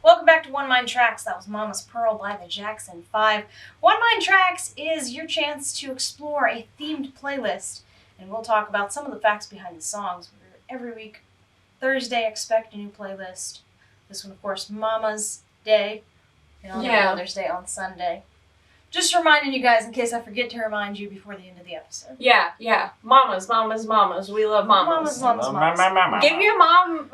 Welcome back to One Mind Tracks. That was Mama's Pearl by the Jackson 5. One Mind Tracks is your chance to explore a themed playlist, and we'll talk about some of the facts behind the songs. Every week, Thursday, expect a new playlist. This one, of course, Mama's Day, and on Mother's Day on Sunday. Just reminding you guys in case I forget to remind you before the end of the episode. Yeah. Mamas. We love mamas. Mamas. Give your mama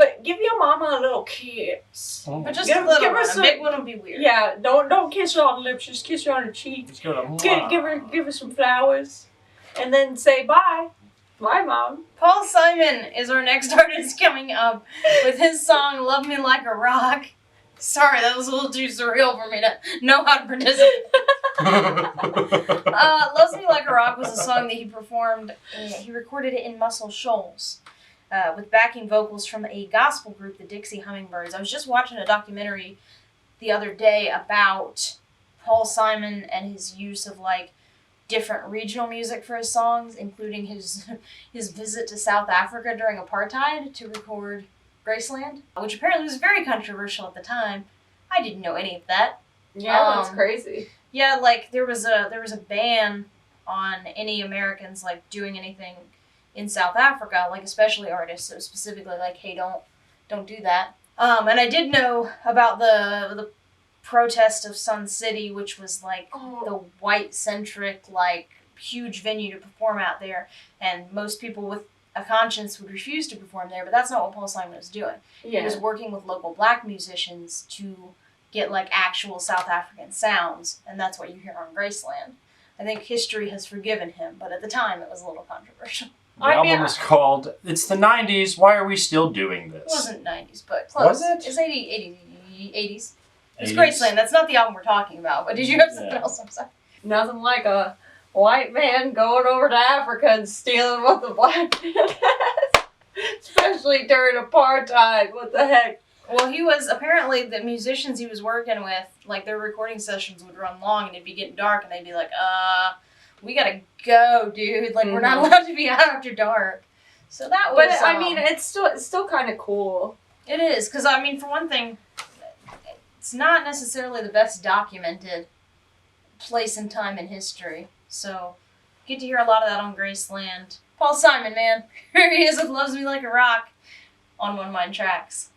a little kiss. But just a little one. A big one would be weird. Yeah, don't kiss her on the lips, just kiss her on the cheek. Give her some flowers. And then say bye. Bye, Mom. Paul Simon is our next artist coming up with his song Love Me Like a Rock. Sorry, that was a little too surreal for me to know how to participate. Loves Me Like a Rock was a song that he performed. He recorded it in Muscle Shoals with backing vocals from a gospel group, the Dixie Hummingbirds. I was just watching a documentary the other day about Paul Simon and his use of different regional music for his songs, including his visit to South Africa during apartheid to record Graceland, which apparently was very controversial at the time. I didn't know any of that. Yeah, that's crazy. Yeah, there was a ban on any Americans doing anything in South Africa, especially artists. So specifically, hey, don't do that. And I did know about the protest of Sun City, which was the white centric huge venue to perform out there, and most people with a conscience would refuse to perform there, but that's not what Paul Simon was doing. Yeah. He was working with local black musicians to get actual South African sounds, and that's what you hear on Graceland. I think history has forgiven him, but at the time it was a little controversial. The album is called It's the 90s, Why Are We Still Doing This? It wasn't 90s, but close. Was it? It's 80s. It's Graceland. That's not the album we're talking about, but did you have something else? I'm sorry. Nothing like a white man going over to Africa and stealing what the black man has. Especially during apartheid. What the heck? Well, he was, apparently, the musicians he was working with, their recording sessions would run long and it'd be getting dark and they'd be like, we gotta go, dude. We're not allowed to be out after dark. So that was... But, it's still kind of cool. It is, because, for one thing, it's not necessarily the best documented place and time in history. So, get to hear a lot of that on Graceland. Paul Simon, man. Here he is with Loves Me Like a Rock on One Mind Tracks.